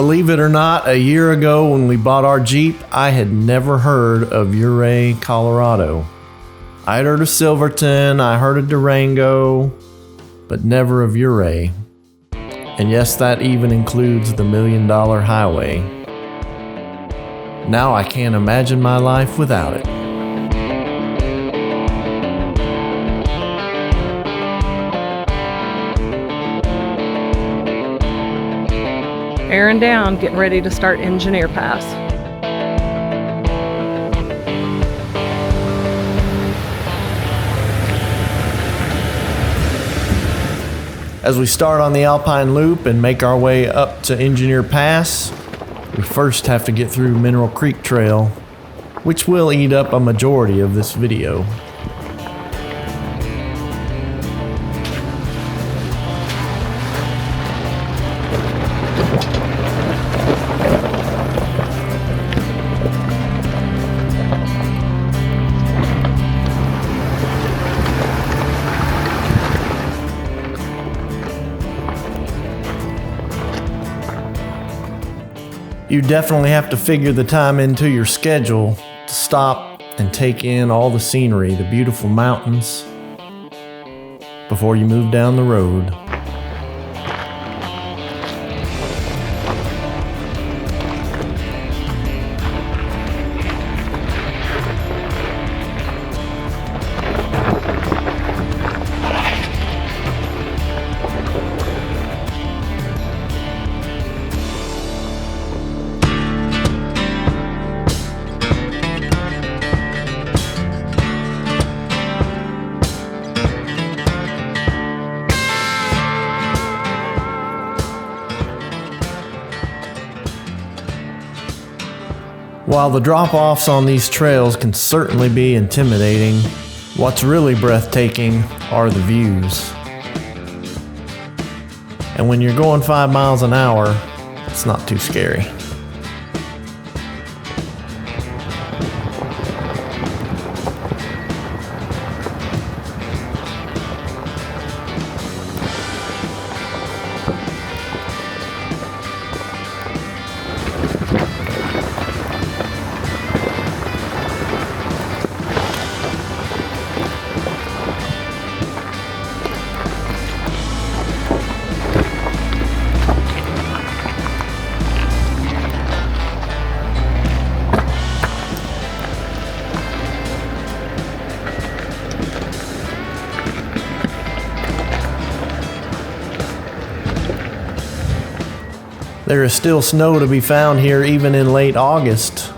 Believe it or not, a year ago when we bought our Jeep, I had never heard of Ouray, Colorado. I'd heard of Silverton, I heard of Durango, but never of Ouray. And yes, that even includes the $1 Million Highway. Now I can't imagine my life without it. Airing down, getting ready to start Engineer Pass. As we start on the Alpine Loop and make our way up to Engineer Pass, we first have to get through Mineral Creek Trail, which will eat up a majority of this video. You definitely have to figure the time into your schedule to stop and take in all the scenery, the beautiful mountains, before you move down the road. While the drop-offs on these trails can certainly be intimidating, what's really breathtaking are the views. And when you're going 5 miles an hour, it's not too scary. There is still snow to be found here even in late August.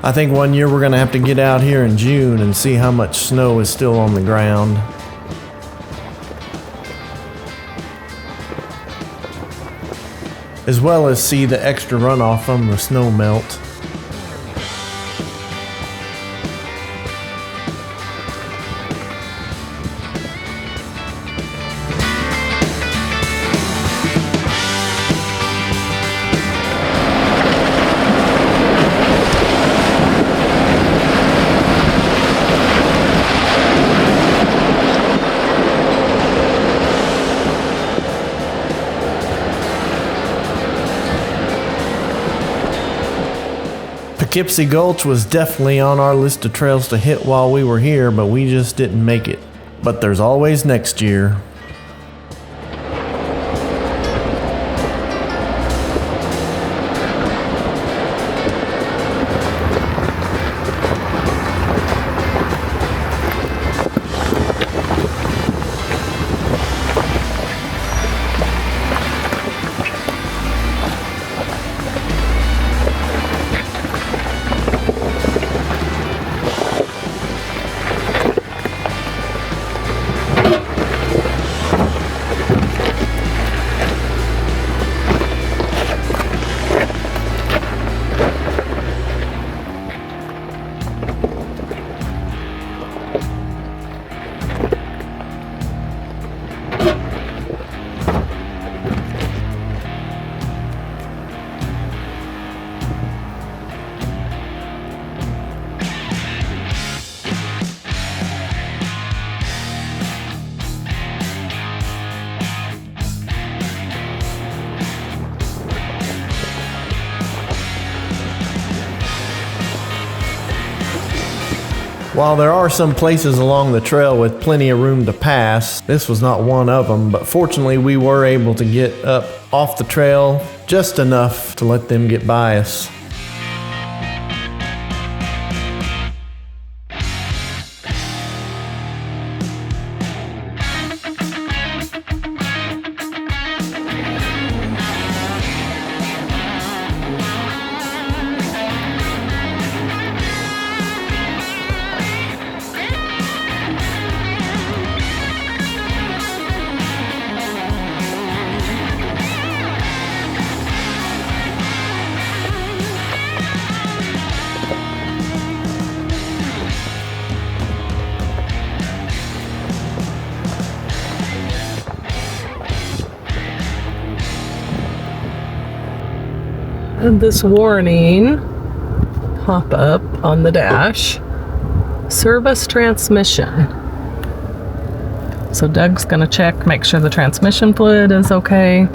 I think one year we're going to have to get out here in June and see how much snow is still on the ground. As well as see the extra runoff from the snow melt. Poughkeepsie Gulch was definitely on our list of trails to hit while we were here, but we just didn't make it. But there's always next year. While there are some places along the trail with plenty of room to pass, this was not one of them, but fortunately we were able to get up off the trail just enough to let them get by us. And this warning pop up on the dash: service transmission. So Doug's gonna check, make sure the transmission fluid is okay.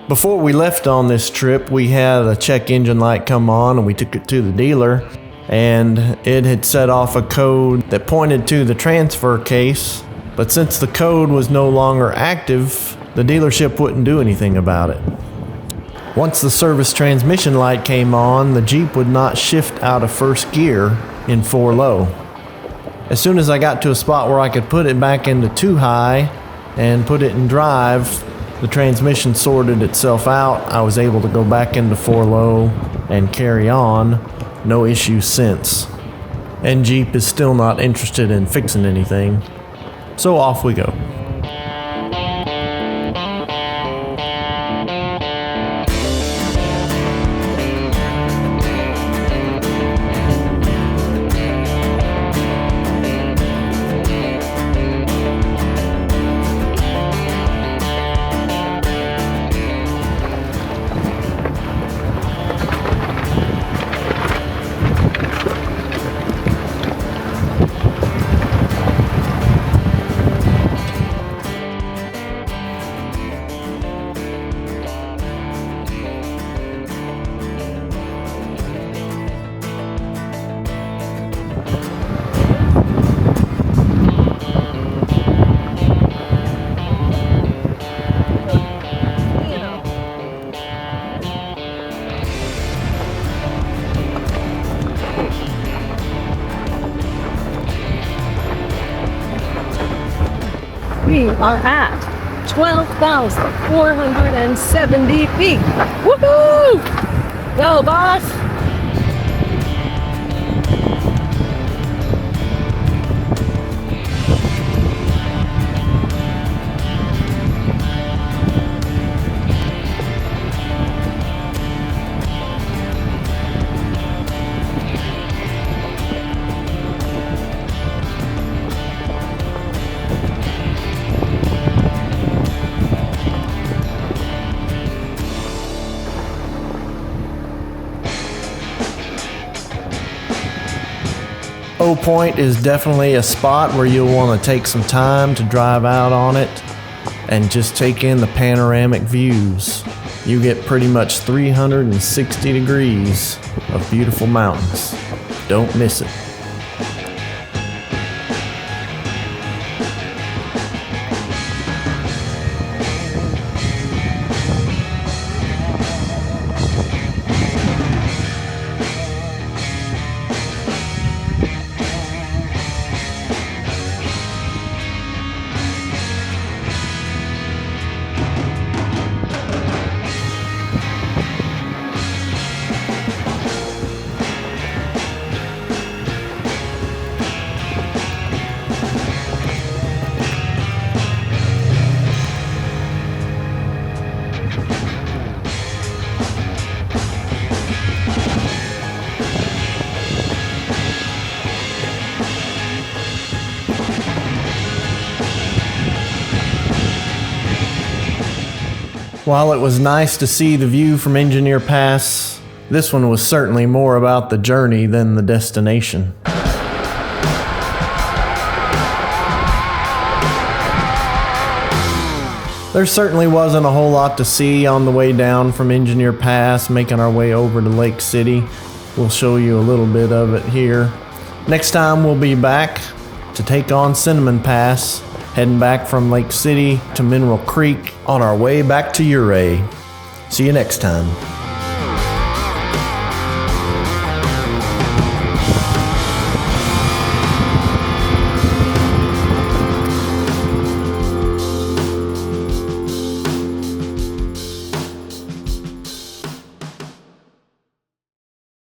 Before we left on this trip, we had a check engine light come on and we took it to the dealer, and it had set off a code that pointed to the transfer case, but since the code was no longer active, the dealership wouldn't do anything about it. Once the service transmission light came on, the Jeep would not shift out of first gear in 4 low. As soon as I got to a spot where I could put it back into 2 high and put it in drive, the transmission sorted itself out. I was able to go back into 4 low and carry on. No issues since. And Jeep is still not interested in fixing anything. So off we go. We are at 12,470 feet. Woohoo! Go, boss! O Point is definitely a spot where you'll want to take some time to drive out on it and just take in the panoramic views. You get pretty much 360 degrees of beautiful mountains. Don't miss it. While it was nice to see the view from Engineer Pass, this one was certainly more about the journey than the destination. There certainly wasn't a whole lot to see on the way down from Engineer Pass, making our way over to Lake City. We'll show you a little bit of it here. Next time we'll be back to take on Cinnamon Pass, heading back from Lake City to Mineral Creek on our way back to Ouray. See you next time.